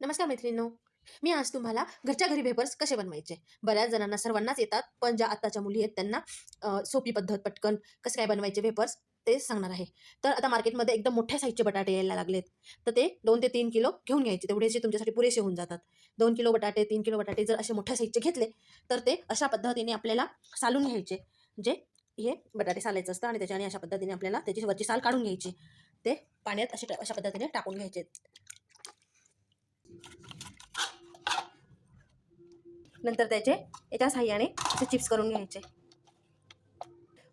नमस्कार मैत्रिणींनो. मी आज तुम्हाला घरच्या घरी वेफर्स कसे बनवायचे. बऱ्याच जणांना सर्वांनाच येतात, पण ज्या आत्ताच्या मुली आहेत त्यांना सोपी पद्धत पटकन कसं काय बनवायचे वेफर्स ते सांगणार आहे. तर आता मार्केटमध्ये एकदम मोठ्या साईजचे बटाटे यायला लागलेत. तर ते 2 ते 3 किलो घेऊन घ्यायचे. तेवढेसे तुमच्यासाठी पुरेसे होऊन जातात. 2 किलो बटाटे, 3 किलो बटाटे जर असे मोठ्या साईजचे घेतले, तर ते अशा पद्धतीने आपल्याला सालून घ्यायचे. जे हे बटाटे सालायचं असतं आणि त्याच्याने अशा पद्धतीने आपल्याला त्याची वरची साल काढून घ्यायची. ते पाण्यात अशा पद्धतीने टाकून घ्यायचे. नंतर त्याचे याच्या साहाय्याने असे चिप्स करून घ्यायचे.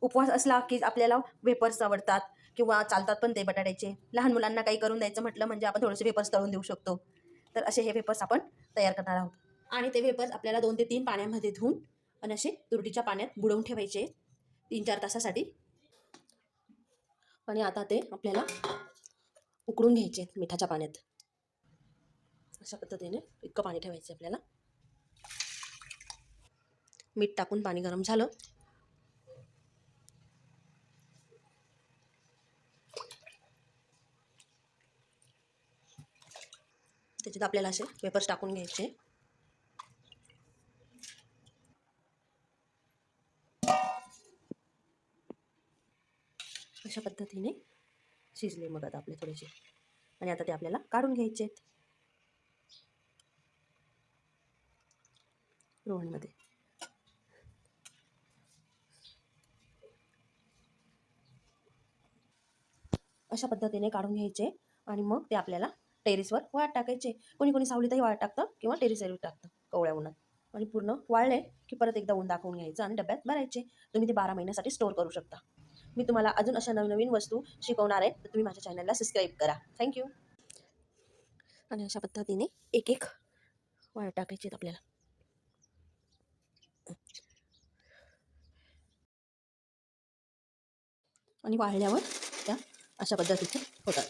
उपवास असला की आपल्याला वेफर्स आवडतात किंवा चालतात पण ते बटाट्याचे. लहान मुलांना काही करून द्यायचं म्हटलं म्हणजे आपण थोडेसे वेफर्स तळून देऊ शकतो. तर असे हे वेफर्स आपण तयार करणार आहोत. आणि ते वेफर्स आपल्याला 2 ते 3 पाण्यामध्ये धुवून आणि असे तुरटीच्या पाण्यात बुडवून ठेवायचे 3-4 तासासाठी. आणि आता ते आपल्याला उकळून घ्यायचे मिठाच्या पाण्यात. अशा पद्धतीने इतकं पाणी ठेवायचं आपल्याला. मीठ टाकून पाणी गरम झालं त्याच्यात आपल्याला असे वेफर्स टाकून घ्यायचे. अशा पद्धतीने शिजले मग आता आपले थोडेसे. आणि आता ते आपल्याला काढून घ्यायचे आहेत रोहणीमध्ये. अशा पद्धतीने काढून घ्यायचे आणि मग ते आपल्याला टेरेसवर वाळत टाकायचे. कोणी कोणी सावलीतही वाळत टाकतं किंवा टेरेसवर टाकतं कोवळ्या उन्हात. आणि पूर्ण वाळले की परत एकदा ऊन दाखवून घ्यायचं आणि डब्यात भरायचे. तुम्ही ते 12 महिन्यासाठी स्टोअर करू शकता. मी तुम्हाला अजून अशा नवीन वस्तू शिकवणार आहे, तर तुम्ही माझ्या चॅनलला सबस्क्राईब करा. थँक्यू. आणि अशा पद्धतीने एक एक वाळत टाकायचे आपल्याला. आणि वाळल्यावर त्या अशा पद्धतीचे होतात.